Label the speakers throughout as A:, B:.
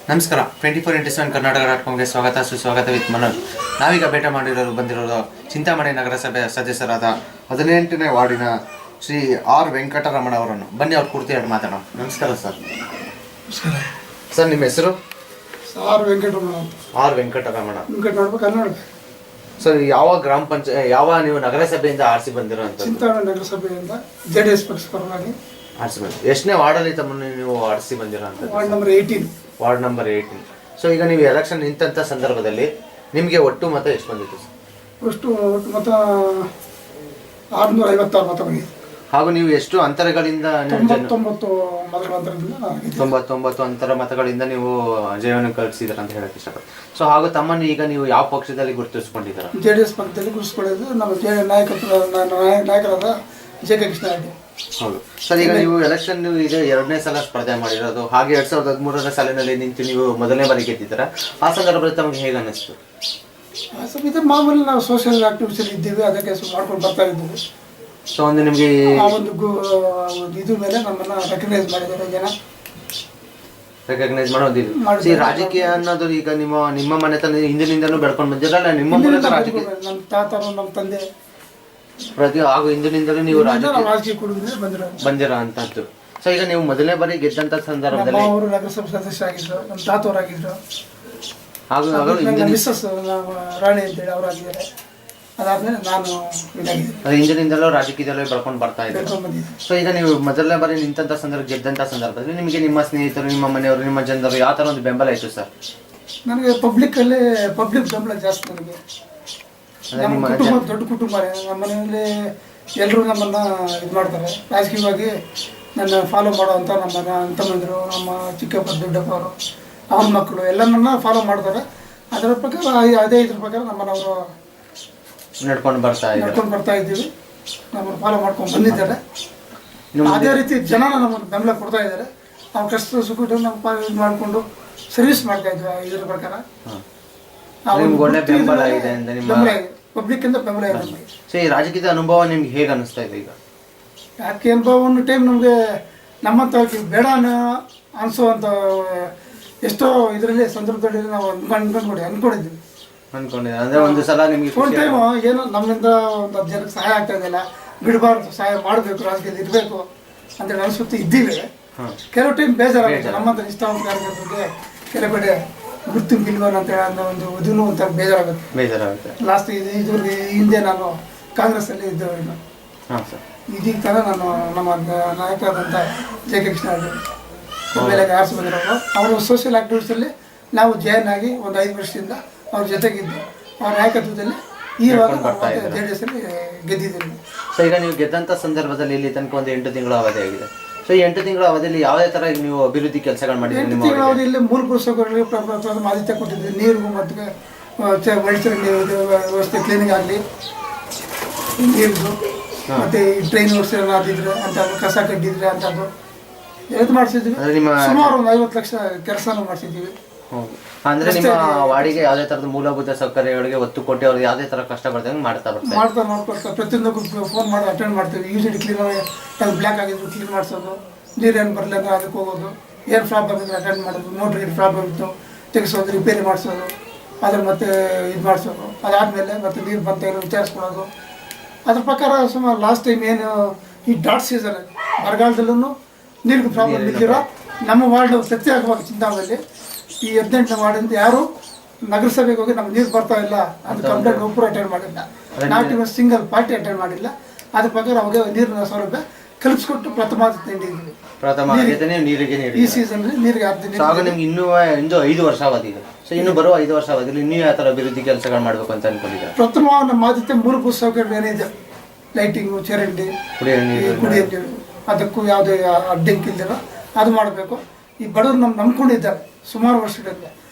A: ನಮಸ್ಕಾರ 24x7 ಕರ್ನಾಟಕ.comಗೆ ಸ್ವಾಗತ ಸುಸ್ವಾಗತ ವಿತ್ ಮನೋಜ್. ನಾವೀಗ ಭೇಟ ಬಂದಿರೋದು ಚಿಂತಾಮಣಿ ನಗರಸಭೆಯ ಸದಸ್ಯರಾದ 18ನೇ ವಾರ್ಡಿನ ಶ್ರೀ ಆರ್ ವೆಂಕಟರಮಣ ಅವರನ್ನು. ಬನ್ನಿ ಅವ್ರ ಕುರಿತು ಎರಡು ಮಾತಾಡೋಣ. ನಮಸ್ಕಾರ ಸರ್.
B: ನಮಸ್ಕಾರ
A: ಸರ್, ನಿಮ್ಮ ಹೆಸರು?
B: R Venkataramana.
A: R Venkataramana
B: Kannada.
A: Sir, ಯಾವ ಗ್ರಾಮ ಪಂಚಾಯತ್ ನೀವು ನಗರಸಭೆಯಿಂದ ಆರಿಸಿ ಬಂದಿರೋ ಅಂತ?
B: ಚಿಂತಾಮಣಿ ನಗರಸಭೆಯಿಂದ ಜೆಡಿಎಸ್ ಪಕ್ಷ ಪರವಾಗಿ
A: ಆರಿಸಿ ಬಂದಿರೋ. ಎಷ್ಟನೇ ವಾರ್ಡಲ್ಲಿ ತಮ್ಮನ್ನು ನೀವು ಆರಿಸಿ ಬಂದಿರೋ ಅಂತ?
B: Ward number 18.
A: Ward number 18. So ಈಗ ನೀವು ಎಲೆಕ್ಷನ್ ನಿಂತ ಸಂದರ್ಭದಲ್ಲಿ ನಿಮಗೆ ಒಟ್ಟು ಮತ ಎಷ್ಟು ಬಂದಿತ್ತು ಸರ್?
B: ಒಟ್ಟು ಮತ 656 ಮತ ಬಂದಿದೆ.
A: ಹಾಗೂ ನೀವು ಎಷ್ಟು ಅಂತರಗಳಿಂದ 99 ಅಂತರ ಮತಗಳಿಂದ ನೀವು ಜಯವನ್ನು ಗಳಿಸಿದಾರೆ ಅಂತ ಹೇಳಕ್ಕೆ ಇಷ್ಟಪಡ್ತೀನಿ. ಸೊ ಹಾಗೂ ತಮ್ಮನ್ನು ಈಗ ನೀವು ಯಾವ ಪಕ್ಷದಲ್ಲಿ ಗುರುತಿಸ್ಕೊಂಡಿದ್ದೀರಾ?
B: ಜೆಡಿಎಸ್ ಪಕ್ಷದಲ್ಲಿ ಗುರುತಿಸ್ಕೊಳ್ಳೋದು ನಮ್ಮ ನಾಯಕರಾದ ಜೆ ಕೆ ಕೃಷ್ಣ ರೆಡ್ಡಿ.
A: ಹೌದು ಸರ್. ಈಗ ನೀವು ಎಲೆಕ್ಷನ್ ಇದೆ 2ನೇ ಸಲ ಸ್ಪರ್ಧೆ ಮಾಡಿರೋದು, ಹಾಗೆ 2013ನೇ ಸಾಲಿನಲ್ಲಿ ನಿಂತು ನೀವು ಮೊದಲನೇ ಬಾರಿ ಗೆದ್ದಿದ್ದೀರಾ. ಆ ಸಂದರ್ಭದಲ್ಲಿ ತಮಗೆ ಹೇಗೆ ಅನ್ನಿಸ್ತು?
B: ಆ ಸಮಯದ ಮಾಮೂಲಿ ನಾವು ಸೋಷಿಯಲ್ ಆಕ್ಟಿವಿಟೀಸ್ ಅಲ್ಲಿ ಇದ್ದೀವಿ, ಅದಕ್ಕೆ ಮಾಡ್ಕೊಂಡು ಬರ್ತಾ ಇದ್ದೀವಿ.
A: ಸೊ ಒಂದು ನಿಮಗೆ
B: ಆ ಒಂದು ಇದು ಮೇಲೆ ನಮ್ಮನ್ನ ರೆಕಗ್ನೈಸ್ ಮಾಡಿದ್ದಾರೆ ಜನ.
A: ರೆಕಗ್ನೈಸ್ ಮಾಡೋದಿಲ್ಲ. ರಾಜಕೀಯ ಅನ್ನೋದು ಈಗ ನಿಮ್ಮ ಮನೆತನ ಹಿಂದಿನಿಂದಲೂ ಬೆಳ್ಕೊಂಡು ಬಂದಿರಲ್ಲ? ನಿಮ್ಮ ರಾಜಕೀಯ
B: ನಮ್ಮ ತಾತರು ನಮ್ಮ ತಂದೆ
A: ಹಾಗೂ ಹಿಂದಿನಿಂದಲೂ ನೀವು
B: ರಾಜಕೀಯ ಕುಟುಂಬದಿಂದ
A: ಬಂದಿರೋ ಅಂತದ್ದು. ಸೊ ಈಗ ನೀವು ಮೊದಲನೇ ಬಾರಿ ಗೆದ್ದಂತ ಸಂದರ್ಭದಲ್ಲಿ
B: ಅವರು ನಗರಸಭೆ ಸದಸ್ಯ ಆಗಿದ್ರು, ನಮ್ಮ ತಾತವರಾಗಿದ್ರು,
A: ಹಾಗೂ
B: ಮಿಸ್ಸಸ್ ರಾಣಿ ಅಂತೇಳಿ ಅವರಾಗಿದ್ದಾರೆ. ಅದಾದ್ಮೇಲೆ ನಾನು
A: ಹಿಂದಿನಿಂದಲೂ ರಾಜಕೀಯದಲ್ಲೂ ಬೆಳ್ಕೊಂಡು ಬರ್ತಾ ಇದ್ದಾರೆ. ಸೊ ಈಗ ನೀವು ಮೊದಲನೇ ಬಾರಿ ಗೆದ್ದಂತ ಸಂದರ್ಭದಲ್ಲಿ ನಿಮಗೆ ನಿಮ್ಮ ಸ್ನೇಹಿತರು, ನಿಮ್ಮ ಮನೆಯವರು, ನಿಮ್ಮ ಜನರು ಯಾವ ತರ ಒಂದು ಬೆಂಬಲ ಇತ್ತು ಸರ್?
B: ನನಗೆ ಪಬ್ಲಿಕ್ ಬೆಂಬಲ ಜಾಸ್ತಿ. ನನಗೆ ನಮ್ಮ ಕುಟುಂಬ ದೊಡ್ಡ ಕುಟುಂಬ. ನಮ್ಮ ಮನೆಯಲ್ಲಿ ಎಲ್ಲರೂ ನಮ್ಮನ್ನು ಇದು ಮಾಡ್ತಾರೆ. ರಾಜಕೀಯವಾಗಿ ನನ್ನ ಫಾಲೋ ಮಾಡೋವಂಥ ನಮ್ಮ ತಮ್ಮಂದಿರು, ನಮ್ಮ ಚಿಕ್ಕಪ್ಪ ದೊಡ್ಡಪ್ಪ ಅವರು, ಅವ್ರ ಮಕ್ಕಳು ಎಲ್ಲರನ್ನ ಫಾಲೋ ಮಾಡ್ತಾರೆ. ಅದರ ಪ್ರಕಾರ ಅದೇ ಇದ್ರ ಪ್ರಕಾರ ನಮ್ಮನ್ನವರು
A: ನಡ್ಕೊಂಡು ಬರ್ತಾ
B: ಇದ್ದೀವಿ. ನಮ್ಮನ್ನು ಫಾಲೋ ಮಾಡ್ಕೊಂಡು ಬಂದಿದ್ದಾರೆ. ಅದೇ ರೀತಿ ಜನ ನಮ್ಮನ್ನು ಬೆಂಬಲ ಕೊಡ್ತಾ ಇದ್ದಾರೆ. ನಾವು ಕಷ್ಟ ಸುಖ ನಮ್ಮ ಇದು ಮಾಡಿಕೊಂಡು ಸರ್ವಿಸ್ ಮಾಡ್ತಾ ಇದ್ವಿ. ಇದ್ರ ಪ್ರಕಾರ
A: ಒಳ್ಳೆ ಬೆಂಬಲ ಇದೆ.
B: ಪಬ್ಲಿಕ್ ಇಂದ ಬೆಂಬಲ ಇದೆ.
A: ಸೊ ಈ ರಾಜಕೀಯದ ಅನುಭವ ನಿಮ್ಗೆ ಹೇಗೆ ಅನಿಸ್ತಾ ಇದೆ ಈಗ?
B: ಯಾಕೆ ಅನುಭವ ಒಂದು ಟೈಮ್ ನಮಗೆ ನಮ್ಮಂತ ಬೇಡ ಅನಿಸುವಂಥ ಎಷ್ಟೋ ಇದರಲ್ಲಿ ಸಂದರ್ಭದಲ್ಲಿ ನಾವು ಅನ್ಕೊಂಡಿದ್ವಿ.
A: ಅಂದ್ರೆ ಒಂದು ಸಲ ನಿಮ್ಗೆ
B: ಒಂದು ಟೈಮ್ ಏನೋ ನಮ್ಮಿಂದ ಒಂದು 10 ಜನಕ್ಕೆ ಸಹಾಯ ಆಗ್ತಾ ಇದೆಯಲ್ಲ, ಬಿಡಬಾರ್ದು, ಸಹಾಯ ಮಾಡಬೇಕು, ರಾಜಕೀಯದಲ್ಲಿ ಇರಬೇಕು ಅಂತೇಳಿ ಅನಿಸುತ್ತೆ ಇದ್ದೀವಿ. ಕೆಲವು ಟೈಮ್ ಬೇಜಾರಾಗುತ್ತೆ. ನಮ್ಮಂತ ನಿಷ್ಠಾವಂತ ಕಾರ್ಯಕರ್ತರಿಗೆ ಕೆಲವು ಕಡೆ ಗುರುತಿಂಬಿಲ್ವನ್ ಅಂತ ಹೇಳಿ ಒಂದು ಇದೂ ಒಂಥರ ಬೇಜಾರಾಗುತ್ತೆ. ಲಾಸ್ಟ್ ಇದ್ರಿಗೆ ಹಿಂದೆ ನಾನು ಕಾಂಗ್ರೆಸ್ ಅಲ್ಲಿ ಇದ್ದವನು. ಇದೀಗ ತರ ನಾನು ನಮ್ಮ ನಾಯಕರಾದಂಥ ಜೆ ಕೆ ಕೃಷ್ಣ ಮೇಲೆ ಆರಿಸಿ ಬಂದಿರೋರು. ಅವರು ಸೋಷಿಯಲ್ ಆಕ್ಟಿವಿಟೀಸಲ್ಲಿ ನಾವು ಜಾಯ್ನ್ ಆಗಿ ಒಂದು 5 ವರ್ಷದಿಂದ ಅವ್ರ ಜೊತೆಗಿದ್ದು ಅವ್ರ ನಾಯಕತ್ವದಲ್ಲಿ ಈವಾಗ ಜೆಡಿಎಸ್ ಅಲ್ಲಿ ಗೆದ್ದಿದ್ದೀವಿ.
A: ಸೊ ಈಗ ನೀವು ಗೆದ್ದಂಥ ಸಂದರ್ಭದಲ್ಲಿ ಇಲ್ಲಿ ತನಕ ಒಂದು 8 ತಿಂಗಳ ಅವಧಿ ಆಗಿದೆ. ಸೊ ಈ 8 ತಿಂಗಳ ಅವಧಿಯಲ್ಲಿ ಯಾವುದೇ ತರ ನೀವು ಅಭಿವೃದ್ಧಿ ಕೆಲಸಗಳು ಮಾಡಿದ್ದೀರಿ?
B: 8 ತಿಂಗಳ ಅವಧಿಯಲ್ಲಿ ಮೂಲಭೂತ ಸೌಕರ್ಯಗಳಿಗೆ ಪ್ರಥಮ ಆದ್ಯತೆ ಕೊಟ್ಟಿದ್ದೀವಿ. ನೀರಿಗೂ ಮತ್ತು ಮನುಷ್ಯರ ವ್ಯವಸ್ಥೆ ಕ್ಲೀನಿಂಗ್ ಆಗಲಿ, ನೀರಿದ್ದು ಮತ್ತೆ ಟ್ರೈನ್ ವ್ಯವಸ್ಥೆ ಆದಿದ್ರೆ ಅಂತ ಕಸ ಕಡ್ಡಿದ್ರೆ ಅಂತದ್ದು ಎದ್ದು ಮಾಡಿಸಿದ್ವಿ. ಸುಮಾರು ಒಂದು 50 ಲಕ್ಷ ಕೆಲಸನೂ ಮಾಡಿಸಿದ್ದೀವಿ.
A: ಅಂದ್ರೆ ನಿಮ್ಮ ವಾರ್ಡಿಗೆ ಯಾವುದೇ ತರದ ಮೂಲಭೂತ ಸೌಕರ್ಯಗಳಿಗೆ ಒತ್ತು ಕೊಟ್ಟು ಅವ್ರಿಗೆ ಯಾವುದೇ ತರ ಕಷ್ಟ ಬರ್ದಂಗೆ
B: ಮಾಡ್ಕೊಡ್ತಾರೆ. ಪ್ರತಿಯೊಂದು ಫೋನ್ ಮಾಡಿ ಅಟೆಂಡ್ ಮಾಡ್ತೀವಿ. ಯೂಸಿಡಿ ಕ್ಲೀನ್ ಬ್ಲ್ಯಾಕ್ ಆಗಿದ್ರು ಕ್ಲೀನ್ ಮಾಡಿಸೋದು, ನೀರೇನು ಬರಲಿ ಅಂದ್ರೆ ಅದಕ್ಕೆ ಹೋಗೋದು, ಏನು ಪ್ರಾಬ್ಲಮ್ ಇದ್ರೆ ಅಟೆಂಡ್ ಮಾಡೋದು, ಮೋಟ್ರ್ ಏನು ಪ್ರಾಬ್ಲಮ್ ಇತ್ತು ತೆಗೆಸೋದು, ರಿಪೇರಿ ಮಾಡಿಸೋದು, ಅದ್ರ ಮತ್ತೆ ಇದು ಮಾಡಿಸೋದು. ಅದಾದಮೇಲೆ ಮತ್ತೆ ನೀರು ಬಂತ ವಿಚಾರಿಸ್ಕೊಳ್ಳೋದು. ಅದ್ರ ಪ್ರಕಾರ ಸುಮಾರು ಲಾಸ್ಟ್ ಟೈಮ್ ಏನು ಈ ಡಾಟ್ ಸೀಸನ್ ಬರಗಾಲದಲ್ಲೂ ನೀರಿಗೂ ಪ್ರಾಬ್ಲಮ್ ಇದ್ದಿರೋ ನಮ್ಮ ವಾರ್ಡ್ ಪ್ರತ್ಯೇಕವಾಗಿ ಚಿಂತಾಮಣಿ ಈ 18ನೇ ವಾರ್ಡಿಂದ ಯಾರು ನಗರಸಭೆಗೆ ಹೋಗಿ ನಮ್ಗೆ ನೀರು ಬರ್ತಾ ಇಲ್ಲ ಅದು ಕಂಪ್ಲೇಂಟ್ ಒಬ್ಬರು ಅಟೆಂಡ್ ಮಾಡಿಲ್ಲ. Not even single party attend ಮಾಡಿಲ್ಲ. ಅದ್ರ ಪ್ರಕಾರ ಅವಾಗ ನೀರಿನ ಸೌಲಭ್ಯ ಕಲ್ಪಿಸ್ಕೊಟ್ಟು ಪ್ರಥಮ
A: ನೀರಿಗೆ
B: ಈ ಸೀಸನ್ ನೀರಿಗೆ
A: ಇನ್ನೂ 5 ವರ್ಷ ಅವಧಿ ಇದೆ. ಸೊ ಇನ್ನು ಬರುವ 5 ವರ್ಷ ಅವಧಿಯಲ್ಲಿ ನೀವು ಯಾವ ಥರ ಅಭಿವೃದ್ಧಿ ಕೆಲಸಗಳು ಮಾಡಬೇಕು ಅಂತ ಅನ್ಕೊಂಡಿದ್ದೀರಾ?
B: ಪ್ರಥಮ ನಮ್ಮ ಆದ್ಯತೆ ಮೂಲಭೂತ ಸೌಕರ್ಯ ಏನಿದೆ, ಲೈಟಿಂಗು, ಚರಂಡಿ, ಕುಡಿಯೋ ನೀರು, ಅದಕ್ಕೂ ಯಾವುದೇ ಅಡ್ಡಂಕಿ ಇಲ್ದಿರೋ ಅದು ಮಾಡಬೇಕು. ಈ ಬಡವರು ನಂಬ್ಕೊಂಡಿದ್ದಾರೆ ಸುಮಾರು ವರ್ಷಗಳಿಂದ.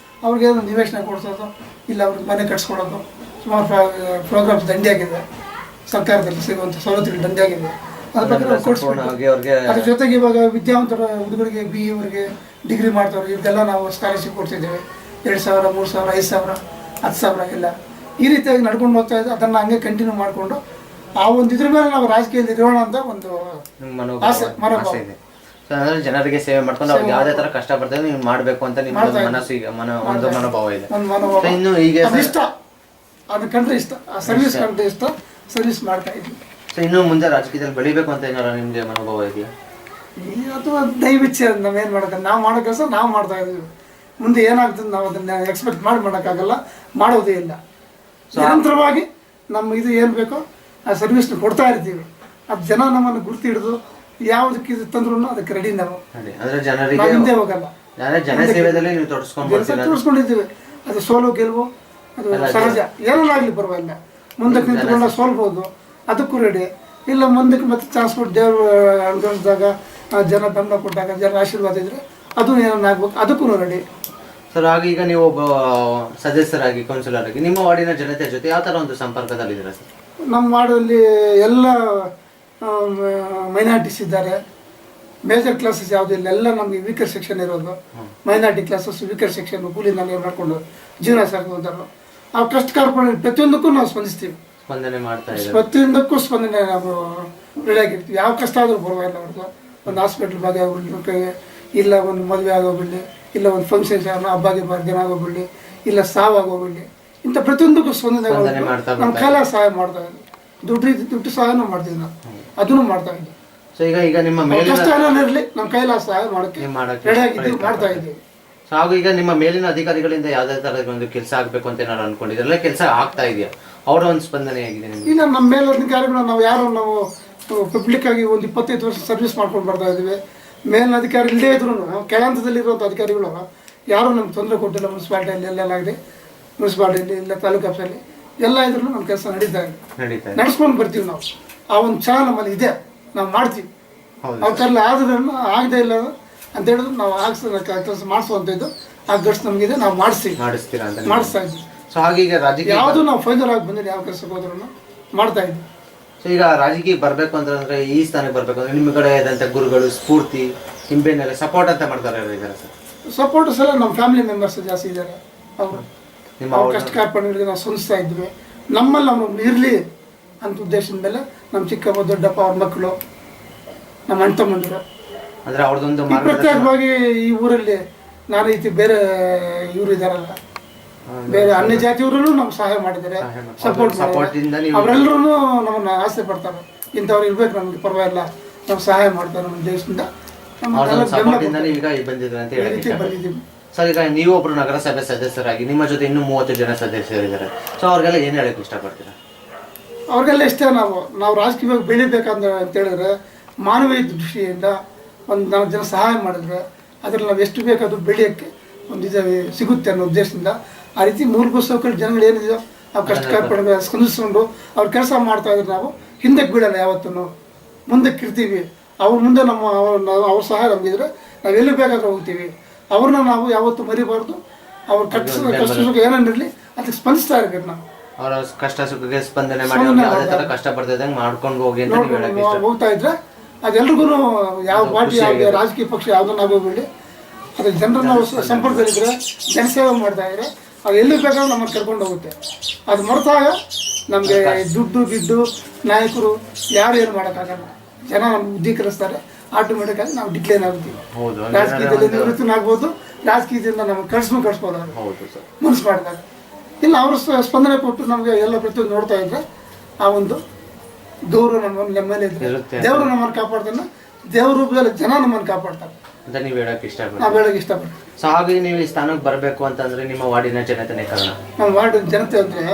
B: ಅವ್ರಿಗೆ ಒಂದು ನಿವೇಶನ ಕೊಡಿಸೋದು, ಇಲ್ಲ ಅವ್ರಿಗೆ ಮನೆ ಕಟ್ಸ್ಕೊಡೋದು, ಸುಮಾರು ಪ್ರೋಗ್ರಾಮ್ಸ್ ದಂಡಿಯಾಗಿದೆ. ಸರ್ಕಾರದಲ್ಲಿ ಸಿಗುವಂಥ ಸವಲತ್ತುಗಳು ದಂಡಿಯಾಗಿದೆ. ಅದ್ರ ಪ್ರಕಾರ ಕೊಡಿಸ್ಕೊಂಡು ಅದ್ರ ಜೊತೆಗೆ ಇವಾಗ ವಿದ್ಯಾವಂತರ ಹುಡುಗರಿಗೆ BE ಅವರಿಗೆ ಡಿಗ್ರಿ ಮಾಡ್ತವ್ರು ಇವ್ರಿಗೆಲ್ಲ ನಾವು ಸ್ಕಾಲರ್ಶಿಪ್ ಕೊಡ್ತಿದ್ದೇವೆ. 2,000, 3,000, 5,000, 10,000 ಎಲ್ಲ ಈ ರೀತಿಯಾಗಿ ನಡ್ಕೊಂಡು ಹೋಗ್ತಾ ಇದ್ದೆ. ಅದನ್ನು ಹಂಗೆ ಕಂಟಿನ್ಯೂ ಮಾಡಿಕೊಂಡು ಆ ಒಂದು ಇದ್ರ ಮೇಲೆ ನಾವು ರಾಜಕೀಯದಲ್ಲಿ ಇರೋಣ ಅಂತ ಒಂದು ಆಸೆ ಮನೋಭಾವ.
A: ಸೊ ಅಂದ್ರೆ ಜನರಿಗೆ ಸೇವೆ ಮಾಡ್ಕೊಂಡು ಅವ್ರಿಗೆ ಯಾವುದೇ ತರ ಕಷ್ಟ ಬರ್ತದೆ ನೀವು ಮಾಡಬೇಕು ಅಂತ ನಿಮ್ಮ ಮನಸ್ಸಿಗೆ ಒಂದು ಮನೋಭಾವ ಇದೆ.
B: ನನ್ನ ಮನೋಭಾವ
A: ಸೊ ಇನ್ನು ಈಗ
B: ಅದು ಇಷ್ಟ, ಅದು ಕಂಡ್ರೆ ಇಷ್ಟ, ಆ ಸರ್ವಿಸ್ ಕಂಡ್ರೆ ಇಷ್ಟ, ಸರ್ವಿಸ್ ಮಾಡ್ತಾ ಇದ್ವಿ.
A: ಸೊ ಇನ್ನು ಮುಂದೆ ರಾಜಕೀಯದಲ್ಲಿ ಬೆಳಿಬೇಕು ಅಂತ ಏನಾರ ನಿಮ್ಗೆ ಮನೋಭಾವ ಇದೆಯಾ?
B: ಅಥವಾ ದಯವಿಚ್ಛೆ, ನಾವೇನು ಮಾಡೋಕೆ, ನಾವು ಮಾಡೋ ಕೆಲಸ ನಾವು ಮಾಡ್ತಾ ಇದ್ದೀವಿ. ಮುಂದೆ ಏನಾಗ್ತದೆ ನಾವು ಅದನ್ನ ಎಕ್ಸ್ಪೆಕ್ಟ್ ಮಾಡೋಕ್ಕಾಗಲ್ಲ, ಮಾಡೋದೇ ಇಲ್ಲ. ನಿರಂತರವಾಗಿ ನಮ್ಮ ಇದು ಏನು ಬೇಕೋ ಆ ಸರ್ವಿಸ್ನ ಕೊಡ್ತಾ ಇರ್ತೀವಿ. ಅದು ಜನ ನಮ್ಮನ್ನು ಗುರ್ತು ಹಿಡಿದು ಯಾವುದಕ್ಕೆ ಇದು ತಂದ್ರು ಅದಕ್ಕೆ ರೆಡಿ ನಾವು.
A: ಅಂದ್ರೆ ಜನರಿಗೆ
B: ಹಿಂದೆ ಹೋಗಲ್ಲ,
A: ಜನಸೇವೆಯಲ್ಲಿ ನೀವು ತೊಡಸ್ಕೊಂಡಿದ್ದೀವಿ.
B: ಅದು ಸೋಲು ಗೆಲುವು ಅದು ಸಹಜ, ಏನಾಗಲಿ ಪರವಾಗಿಲ್ಲ. ಮುಂದಕ್ಕೆ ನಿಂತ್ಕೊಂಡ ಸೋಲ್ಬೋದು, ಅದಕ್ಕೂ ರೆಡಿ. ಇಲ್ಲ ಮುಂದಕ್ಕೆ ಮತ್ತೆ ಚಾನ್ಸ್ ಕೊಟ್ಟು ದೇವರು ಅನುಗ್ರಹಿಸಿದಾಗ ಜನ ಬೆಂಬಲ ಕೊಟ್ಟಾಗ ಜನ ಆಶೀರ್ವಾದ ಇದ್ರೆ ಅದು ಏನಾಗ್ಬೇಕು, ಅದಕ್ಕೂ ರೆಡಿ.
A: ಸರ್ ಹಾಗೆ ಈಗ ನೀವು ಒಬ್ಬ ಸದಸ್ಯರಾಗಿ ಕೌನ್ಸಿಲರ್ ಆಗಿ ನಿಮ್ಮ ವಾರ್ಡಿನ ಜನತೆ ಜೊತೆ ಯಾವ ಥರ ಒಂದು ಸಂಪರ್ಕದಲ್ಲಿದ್ದೀರಾ ಸರ್? ನಮ್ಮ ವಾರ್ಡಲ್ಲಿ ಎಲ್ಲ ಮೈನಾರಿಟೀಸ್ ಇದ್ದಾರೆ. ಮೇಜರ್ ಕ್ಲಾಸಸ್ ಯಾವುದೂ ಇಲ್ಲ, ಎಲ್ಲ ನಮಗೆ ವೀಕರ್ ಸೆಕ್ಷನ್ ಇರೋದು. ಮೈನಾರಿಟಿ ಕ್ಲಾಸಸ್ ವೀಕರ್ ಸೆಕ್ಷನ್ ಕೂಲಿ ನಾನು ಮಾಡ್ಕೊಂಡು ಜೀವನ ಸಾಕೋದಾರು. ಆ ಕಷ್ಟ ಕಾರ್ಪೊರೇಟ್ ಪ್ರತಿಯೊಂದಕ್ಕೂ ನಾವು ಸ್ಪಂದಿಸ್ತೀವಿ, ಸ್ಪಂದನೆ ಮಾಡ್ತಾ ಇದ್ದೀವಿ.
B: ಪ್ರತಿಯೊಂದಕ್ಕೂ ಸ್ಪಂದನೆ ನಾವು ರೆಡಿಯಾಗಿರ್ತೀವಿ. ಯಾವ ಕಷ್ಟ ಆದರೂ ಪರವಾಗಿಲ್ಲ. ಅವ್ರದ್ದು ಒಂದು ಹಾಸ್ಪಿಟ್ಲ್ ಬಗ್ಗೆ ಆಗೋಗ್ಬಿಡ್ಲಿ, ಇಲ್ಲ ಒಂದು ಮದುವೆ ಆಗೋಗ್ಬಿಡ್ಲಿ, ಇಲ್ಲ ಒಂದು ಫಂಕ್ಷನ್ಸ್ ಹಬ್ಬಗೆ ಜನ ಆಗೋಗ್ಬಿಡ್ಲಿ, ಇಲ್ಲ ಸಾವಾಗೋಗ್ಬಿಡ್ಲಿ, ಇಂಥ ಪ್ರತಿಯೊಂದಕ್ಕೂ ಸ್ಪಂದನೆ ನಮ್ಮ ಕೈಲ ಸಹಾಯ ಮಾಡ್ತಾ ಇದ್ವಿ. ದುಡ್ಡು ಸಹಾಯನೂ ಮಾಡ್ತೀವಿ ನಾವು, ಅದನ್ನು ಮಾಡ್ತಾ ಇದ್ವಿ.
A: ಸೊ ಈಗ ನಿಮ್ಮ ಮೇಲೆ
B: ಕಷ್ಟ ಇರಲಿ ನಮ್ಮ ಕೈಲ ಸಹಾಯ ಮಾಡೋಕ್ಕೆ ರೆಡಿಯಾಗಿದ್ದೀವಿ, ಮಾಡ್ತಾ ಇದ್ದೀವಿ.
A: ಸೊ ಹಾಗೂ ಈಗ ನಿಮ್ಮ ಮೇಲಿನ ಅಧಿಕಾರಿಗಳಿಂದ ಯಾವುದೇ ಥರದ ಒಂದು ಕೆಲಸ ಆಗಬೇಕು ಅಂತ ಏನಾದ್ರು ಅನ್ಕೊಂಡಿದ್ರಲ್ಲ, ಕೆಲಸ ಆಗ್ತಾ ಇದೆಯಾ? ಅವರ ಒಂದು ಸ್ಪಂದನೆ ಹೇಗಿದೆ ನಿಮಗೆ?
B: ಈಗ ನಮ್ಮ ಮೇಲಧಿಕಾರಿಗಳು ನಾವು ಪಬ್ಲಿಕ್ ಆಗಿ ಒಂದು 25 ವರ್ಷ ಸರ್ವಿಸ್ ಮಾಡ್ಕೊಂಡು ಬರ್ತಾ ಇದ್ದೀವಿ. ಮೇಲಿನ ಅಧಿಕಾರಿ ಇಲ್ಲದೇ ಇದ್ರು ಕೆಳಹಂತದಲ್ಲಿರುವಂಥ ಅಧಿಕಾರಿಗಳು ಯಾರೂ ನಮ್ಗೆ ತೊಂದರೆ ಕೊಟ್ಟಿಲ್ಲ. ಮುನ್ಸಿಪಾಲ್ಟಿಯಲ್ಲಿ ಎಲ್ಲೆಲ್ಲಾಗಲಿ, ಮುನ್ಸಿಪಾಲ್ಟಿಯಲ್ಲಿ ಇಲ್ಲ ತಾಲೂಕು ಆಫೀಸಲ್ಲಿ ಎಲ್ಲ ಇದ್ರೂ ನಮ್ಮ ಕೆಲಸ ನಡೀತಾ ಇದೆ, ನಡೆಸ್ಕೊಂಡು ಬರ್ತೀವಿ ನಾವು. ಆ ಒಂದು ಛಲ ನಮ್ಮಲ್ಲಿ ಇದೆ, ನಾವು ಮಾಡ್ತೀವಿ. ಅವ್ರ ಕೈಲಿ ಆದ್ರೂ ಆಗದೆ ಇಲ್ಲ ಅಂತ ಹೇಳಿದ್ರು ನಾವು ಕೆಲಸ ಮಾಡಿಸುವಂಥದ್ದು ಆ ಗಟ್ಸ್ ನಮಗಿದೆ, ನಾವು ಮಾಡಿಸ್ತಾ ಇದ್ವಿ.
A: ಸೊ ಹಾಗೆ ಈಗ ರಾಜಕೀಯ
B: ಯಾವುದು ನಾವು ಫೈನಲ್ ಆಗಿ ಬಂದರೆ ಯಾವ ಕೆಲಸಕ್ಕೆ ಹೋದ್ರೂ ಮಾಡ್ತಾ ಇದ್ವಿ.
A: ಸೊ ಈಗ ರಾಜಕೀಯ ಬರಬೇಕು ಅಂತಂದ್ರೆ ಈ ಸ್ಥಾನಕ್ಕೆ ಬರಬೇಕು ಅಂದ್ರೆ ನಿಮ್ಮ ಕಡೆ ಆದಂಥ ಗುರುಗಳು ಸ್ಫೂರ್ತಿ ಹಿಂಬೆನೆಲ್ಲ ಸಪೋರ್ಟ್ ಅಂತ ಮಾಡ್ತಾರೆ ಇದ್ದಾರೆ ಸರ್?
B: ಸಪೋರ್ಟರ್ಸ್ ಎಲ್ಲ ನಮ್ಮ ಫ್ಯಾಮಿಲಿ ಮೆಂಬರ್ಸ್ ಜಾಸ್ತಿ ಇದ್ದಾರೆ. ಅವರು ಕಷ್ಟ ಕಾರ್ಪಣ್ಯಗಳಿಗೆ ನಾವು ಸ್ಪಂದಿಸ್ತಾ ಇದ್ವಿ. ನಮ್ಮಲ್ಲಿ ನಾವು ಇರಲಿ ಅಂತ ಉದ್ದೇಶದ ಮೇಲೆ ನಮ್ಮ ಚಿಕ್ಕಪ್ಪ ದೊಡ್ಡಪ್ಪ ಅವ್ರ ಮಕ್ಕಳು, ನಮ್ಮ ಅಣ್ಣ ತಮ್ಮಂದಿರು
A: ಅಂದ್ರೆ ಅವ್ರದ್ದೊಂದು
B: ಪ್ರತ್ಯೇಕವಾಗಿ ಈ ಊರಲ್ಲಿ ನಾನು ರೀತಿ ಬೇರೆ ಇವರು ಇದ್ದಾರಲ್ಲ, ಬೇರೆ ಅನ್ಯ ಜಾತಿಯವರು ನಮ್ಗೆ ಸಹಾಯ ಮಾಡಿದ್ದಾರೆ, ಸಪೋರ್ಟ್ ಮಾಡಿದ್ದಾರೆ. ಅವರೆಲ್ಲರೂ ನಮ್ಮನ್ನ ಆಸೆ ಪಡ್ತಾರೆ, ಇಂಥವ್ರು ಇರ್ಬೇಕು ನಮ್ಗೆ, ಪರವಾಗಿಲ್ಲ ನಮ್ಗೆ ಸಹಾಯ ಮಾಡ್ತಾರೆ ನಮ್ಮ ದೇಶದಿಂದ. ಬಂದಿದ್ದೀವಿ
A: ಸರ್. ಈಗ ನೀವೊಬ್ರು ನಗರಸಭೆ ಸದಸ್ಯರಾಗಿ ನಿಮ್ಮ ಜೊತೆ ಇನ್ನೂ 30 ಜನ ಸದಸ್ಯರಿದ್ದಾರೆ. ಸೊ ಅವ್ರಿಗೆಲ್ಲ ಏನು ಹೇಳಕ್ಕೆ ಇಷ್ಟಪಡ್ತೀರಾ?
B: ಅವ್ರಿಗೆಲ್ಲ ಇಷ್ಟ, ನಾವು ರಾಜಕೀಯವಾಗಿ ಬೆಳಿಬೇಕಂತ ಹೇಳಿದ್ರೆ ಮಾನವೀಯ ದೃಷ್ಟಿಯಿಂದ ಒಂದು 4 ಜನ ಸಹಾಯ ಮಾಡಿದ್ರೆ ಅದ್ರಲ್ಲಿ ನಾವು ಎಷ್ಟು ಬೇಕಾದ್ರೂ ಬೆಳೆಯೋಕ್ಕೆ ಒಂದು ಇದು ಸಿಗುತ್ತೆ ಅನ್ನೋ ಉದ್ದೇಶದಿಂದ ಆ ರೀತಿ ಮೂಲಭೂತ ಸೌಕರ್ಯ ಜನಗಳು ಏನಿದೆಯೋ ಆ ಕಷ್ಟ ಕಾರ್ಪಣ್ಯ ಸ್ಪಂದಿಸ್ಕೊಂಡು ಅವ್ರ ಕೆಲಸ ಮಾಡ್ತಾ ಇದ್ರೆ ನಾವು ಹಿಂದಕ್ಕೆ ಬೀಳಲ್ಲ, ಯಾವತ್ತೂ ಮುಂದಕ್ಕೆ ಇರ್ತೀವಿ. ಅವ್ರ ಮುಂದೆ ಅವ್ರ ಸಹಾಯ ನಮಗಿದ್ರೆ ನಾವು ಎಲ್ಲಿ ಬೇಕಾದ್ರೂ ಹೋಗ್ತೀವಿ. ಅವ್ರನ್ನ ನಾವು ಯಾವತ್ತೂ ಮರಿಬಾರ್ದು. ಅವ್ರ ಕಷ್ಟ ಸುಖ ಏನೇನಿರಲಿ ಅದಕ್ಕೆ ಸ್ಪಂದಿಸ್ತಾ ಇರ್ಬೇಕು. ನಾವು
A: ಅವರ ಕಷ್ಟ ಸುಖಕ್ಕೆ ಸ್ಪಂದನೆ ಮಾಡಿ ಕಷ್ಟ ಪಡ್ತಿದ್ದಂಗೆ ಮಾಡ್ಕೊಂಡು ಹೋಗಿ
B: ಹೋಗ್ತಾ ಇದ್ರೆ ಅದೆಲ್ರಿಗೂ ಯಾವ ಪಾರ್ಟಿ ಯಾವುದೇ ರಾಜಕೀಯ ಪಕ್ಷ ಯಾವುದನ್ನಾಗೋಗ್ಬಿಡಿ ಅದು ಜನರನ್ನ ನಾವು ಸಂಪರ್ಕದಲ್ಲಿದ್ದರೆ ಜನಸೇವೆ ಮಾಡ್ತಾ ಇದ್ರೆ ಅದು ಎಲ್ಲಿ ಬೇಕಾದ್ರೂ ನಮ್ಮನ್ನು ಕರ್ಕೊಂಡು ಹೋಗುತ್ತೆ. ಅದು ಮರೆತಾಗ ನಮಗೆ ದುಡ್ಡು ನಾಯಕರು ಯಾರು ಏನು ಮಾಡೋಕ್ಕಾಗಲ್ಲ. ಜನ ನಮ್ಗೆ ಉದ್ದೀಕರಿಸ್ತಾರೆ, ಆಟೋಮೆಟಿಕ್ ಆಗಿ ನಾವು ಡಿಕ್ಲೈನ್ ಆಗ್ತೀವಿ. ರಾಜಕೀಯದಲ್ಲಿ ನಿವೃತ್ತನಾಗ್ಬೋದು, ರಾಜಕೀಯದಿಂದ ನಮಗೆ ಕಳಿಸ್ಬೋದು ಮನಸ್ಸು ಮಾಡಿದಾಗ. ಇಲ್ಲ ಅವರು ಸ್ಪಂದನೆ ಕೊಟ್ಟು ನಮಗೆ ಎಲ್ಲ ಪ್ರತಿಯೊಂದು ನೋಡ್ತಾ ಇದ್ರೆ ಆ ಒಂದು ಗೌರವ ನಮ್ಮ ಮೇಲೆ ಇದ್ರೆ ದೇವರು ನಮ್ಮನ್ನು ಕಾಪಾಡ್ತಾನೆ, ದೇವ್ರ ರೂಪದಲ್ಲಿ ಜನ ನಮ್ಮನ್ನು ಕಾಪಾಡ್ತಾರೆ
A: ಅಂತ ನೀವು ಹೇಳಕ್ಕೆ
B: ನಾವು ಹೇಳಕ್ಕೆ ಇಷ್ಟಪಡ್ತೀವಿ.
A: ಸೊ ಹಾಗೆ ನೀವು ಈ ಸ್ಥಾನಕ್ಕೆ ಬರಬೇಕು ಅಂತಂದ್ರೆ ನಿಮ್ಮ ವಾರ್ಡಿನ ಜನತೆನೇ ಕಾರಣ.
B: ನಮ್ಮ ವಾರ್ಡಿನ ಜನತೆ ಅಂದರೆ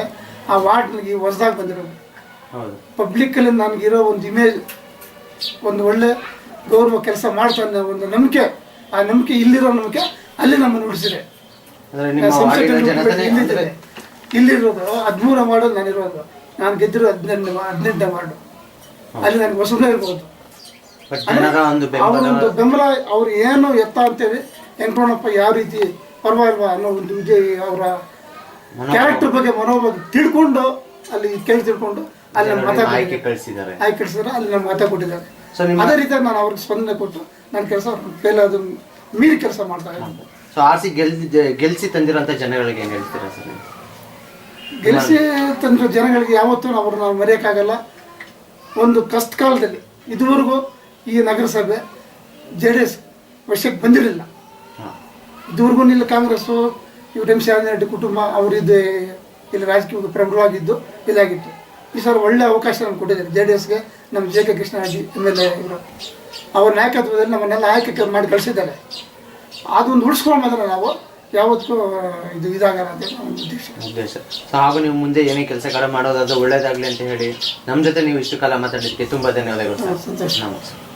B: ಆ ವಾರ್ಡ್ನಿಗೆ ಹೊಸದಾಗಿ ಬಂದಿರೋದು ಪಬ್ಲಿಕ್ಕಲ್ಲಿ ನನಗಿರೋ ಒಂದು ಇಮೇಜ್, ಒಂದು ಒಳ್ಳೆ ಗೌರವ ಕೆಲಸ ಮಾಡ್ತಾನೆ ಒಂದು ನಂಬಿಕೆ, ಆ ನಂಬಿಕೆ ಇಲ್ಲಿರೋ ನಂಬಿಕೆ ಅಲ್ಲಿ ನಮ್ಮನ್ನು ಉಳಿಸಿದೆ. ಇಲ್ಲಿರೋದು 13 ವಾರ್ಡು ನಾನಿರೋದು, ನಾನು ಗೆದ್ದಿರೋ 18ನೇ ವಾರ್ಡು. ಅಲ್ಲಿ ನನಗೆ ಹೊಸದೇ ಇರ್ಬೋದು. ಅವರೊಂದು ಬೆಂಬಲ, ಅವ್ರು ಏನು ಎತ್ತ ಅಂತೇಳಿ ವೆಂಕಟರಮಣಪ್ಪ ಯಾವ ರೀತಿ ಪರವಾಗಿಲ್ವಾ ಅನ್ನೋ ಒಂದು ಅವರ ಕ್ಯಾರೆಕ್ಟರ್ ಬಗ್ಗೆ ಮನೋಭಾವ ತಿಳ್ಕೊಂಡು ಅಲ್ಲಿ ತಿಳ್ಕೊಂಡು ಅಲ್ಲಿ ನಮ್ಮ ಮತ
A: ಕಳಿಸಿದ್ದಾರೆ,
B: ಅಲ್ಲಿ ನಮ್ಮ ಮತ ಕೊಟ್ಟಿದ್ದಾರೆ. ಅದೇ ರೀತಿಯಾಗಿ ನಾನು ಅವ್ರಿಗೆ ಸ್ಪಂದನೆ ಕೊಟ್ಟು ನನ್ನ ಕೆಲಸ ಫೇಲ್ ಆದ ಮೀರಿ ಕೆಲಸ ಮಾಡ್ತಾ ಇದ್ದೀನಿ.
A: ಸೊ ಆರ್ಸಿ ಗೆಲ್ಸಿ ತಂದಿರೋಂಥ ಜನಗಳಿಗೆ ಏನು ಹೇಳ್ತೀರಾ ಸರ್?
B: ಗೆಲ್ಸಿ ತಂದಿರೋ ಜನಗಳಿಗೆ ಯಾವತ್ತೂ ನಾವು ಮರೆಯೋಕ್ಕಾಗಲ್ಲ. ಒಂದು ಕಷ್ಟ ಕಾಲದಲ್ಲಿ ಇದುವರೆಗೂ ಈ ನಗರಸಭೆ ಜೆ ಡಿ ಎಸ್ ವರ್ಷಕ್ಕೆ ಬಂದಿರಲಿಲ್ಲ.
A: ಹಾಂ
B: ಇದುವರೆಗೂ ಇಲ್ಲ ಕಾಂಗ್ರೆಸ್ಸು ಇವ್ರು ಎಂ ಸಿ ರೆಡ್ಡಿ ಕುಟುಂಬ ಅವರಿದ್ದು ಇಲ್ಲಿ ರಾಜಕೀಯ ಪ್ರಮುಖವಾಗಿದ್ದು ಇದಾಗಿತ್ತು. ಈ ಸಲ ಒಳ್ಳೆ ಅವಕಾಶ ನಮ್ಗೆ ಕೊಟ್ಟಿದ್ದಾರೆ ಜೆ ಡಿ ಎಸ್ಗೆ. ನಮ್ಮ ಜೆ ಕೆ ಕೃಷ್ಣಾಜಿ ಎಮ್.ಎಲ್.ಎ ಇವರು ಅವ್ರ ನಾಯಕತ್ವದಲ್ಲಿ ನಮ್ಮನ್ನೆಲ್ಲ ಆಯ್ಕೆ ಮಾಡಿ ಕಳಿಸಿದ್ದಾರೆ. ಅದೊಂದು ಉಳಿಸ್ಕೊಂಡು ಮಾತ್ರ ನಾವು ಯಾವತ್ತೂ ಇದಾಗಲ್ಲ ಅಂತ ಒಂದು
A: ಉದ್ದೇಶ. ಸೊ ಹಾಗೂ ನೀವು ಮುಂದೆ ಏನೇ ಕೆಲಸಗಳ ಮಾಡೋದಾದ್ರೆ ಒಳ್ಳೇದಾಗಲಿ ಅಂತ ಹೇಳಿ ನಮ್ಮ ಜೊತೆ ನೀವು ಇಷ್ಟು ಕಾಲ ಮಾತಾಡಲಿಕ್ಕೆ ತುಂಬ ಧನ್ಯವಾದಗಳು ಸರ್.
B: ಸಂತೋಷ.
A: ನಮಸ್ತೆ.